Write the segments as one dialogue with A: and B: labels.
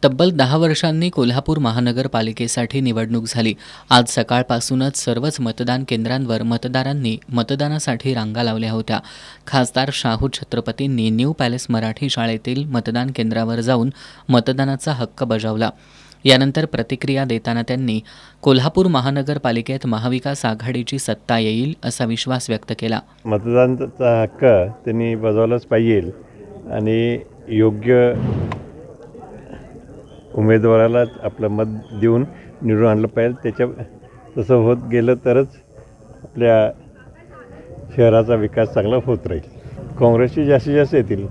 A: तब्बल 10 वर्षांनी कोल्हापूर महानगरपालिकेसाठी निवडणूक झाली. आज सकाळपासूनच सर्वच मतदान केंद्रांवर मतदारांनी मतदानासाठी रांगा लावल्या होत्या. खासदार शाहू छत्रपतींनी न्यू पॅलेस मराठी शाळेतील मतदान केंद्रावर जाऊन मतदानाचा हक्क बजावला. यानंतर प्रतिक्रिया देताना त्यांनी कोल्हापूर महानगरपालिकेत महाविकास आघाडीची सत्ता येईल असा विश्वास व्यक्त केला.
B: मतदानाचा हक्क त्यांनी बजावलाच पाहिजे आणि योग्य उमेदवाराला आपलं मत देऊन निवडून आणलं पाहिजे. तसं होत गेलं तरच आपल्या शहराचा विकास चांगला होत राहील. काँग्रेसची जास्तीत जास्त येतील.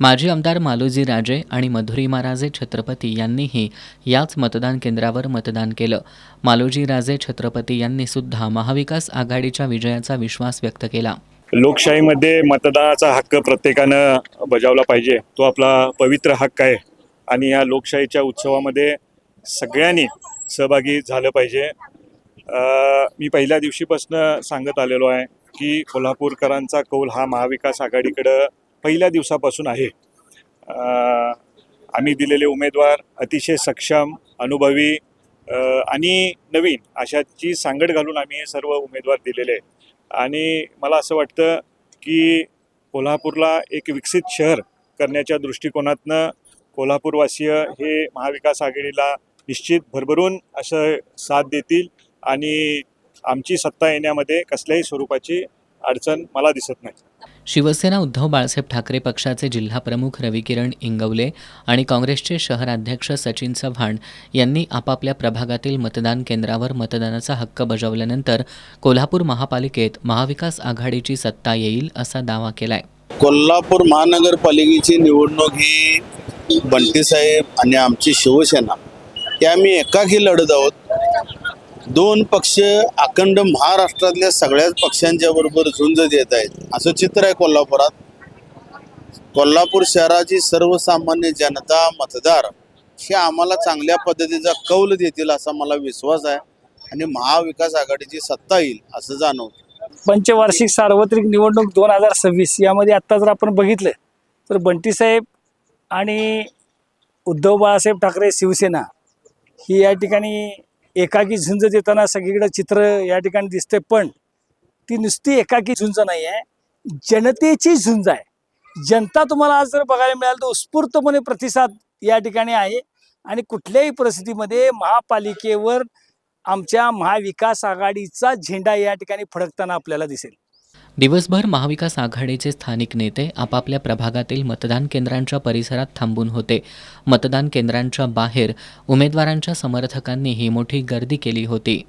A: माजी आमदार मालोजी राजे आणि मधुरिमा राजे छत्रपती यांनीही याच मतदान केंद्रावर मतदान केलं. मालोजी राजे छत्रपती यांनी सुद्धा महाविकास आघाडीच्या विजयाचा विश्वास व्यक्त केला.
C: लोकशाहीमध्ये मतदानाचा हक्क प्रत्येकानं बजावला पाहिजे. तो आपला पवित्र हक्क आहे आणि या लोकशाहीच्या उत्सवामध्ये सगळ्यांनी सहभागी झालं पाहिजे. मी पहिल्या दिवशीपासून सांगत आलेलो आहे की कोल्हापूरकरांचा कौल हा महाविकास आघाडीकडं पहिल्या दिवसापासून आहे. आम्ही दिलेले उमेदवार अतिशय सक्षम, अनुभवी आणि नवीन अशाची सांगड घालून आम्ही हे सर्व उमेदवार दिलेले आहे. आणि मला असं वाटतं की कोल्हापूरला एक विकसित शहर करण्याच्या दृष्टिकोनातनं कोल्हापूरवासीय हे महाविकास आघाडीला निश्चित भरभरून असं साथ देतील आणि आमची सत्ता येण्यामध्ये कसल्याही स्वरूपाची अडचण मला दिसत नाही.
A: शिवसेना उद्धव बाळासाहेब ठाकरे पक्षाचे जिल्हाप्रमुख रविकिरण इंगवले आणि काँग्रेसचे शहराध्यक्ष सचिन चव्हाण यांनी आपापल्या प्रभागातील मतदान केंद्रावर मतदानाचा हक्क बजावल्यानंतर कोल्हापूर महापालिकेत महाविकास आघाडीची सत्ता येईल असा दावा केलाय.
D: कोल्हापूर महानगरपालिकेची निवडणूक ही बंटीसाहेब आणि आमची शिवसेना हे आम्ही एकाकी लढत आहोत. दोन पक्ष अखंड महाराष्ट्रातल्या सगळ्याच पक्षांच्या बरोबर झुंज देत आहेत असं चित्र आहे कोल्हापुरात. कोल्हापूर शहराची सर्वसामान्य जनता, मतदार हे आम्हाला चांगल्या पद्धतीचा कौल देतील असा मला विश्वास आहे आणि महाविकास आघाडीची सत्ता येईल असं जाणवतं.
E: पंचवार्षिक सार्वत्रिक निवडणूक 2026 यामध्ये आत्ता जर आपण बघितलं तर बंटीसाहेब आणि उद्धव बाळासाहेब ठाकरे शिवसेना ही या ठिकाणी एकाकी झुंज देताना सगळीकडे चित्र या ठिकाणी दिसते. पण ती नुसती एकाकी झुंज नाही आहे, जनतेची झुंज आहे. जनता तुम्हाला आज जर बघायला मिळाल तर उत्स्फूर्तपणे प्रतिसाद या ठिकाणी आहे आणि कुठल्याही परिस्थितीमध्ये महापालिकेवर आमच्या महाविकास आघाडीचा झेंडा या ठिकाणी फडकताना आपल्याला दिसेल.
A: दिवसभर महाविकास आघाडीचे स्थानिक नेते आपापल्या प्रभागातील मतदान केंद्रांच्या परिसरात थांबून होते. मतदान केंद्रांच्या बाहेर उमेदवारांच्या समर्थकांनीही मोठी गर्दी केली होती.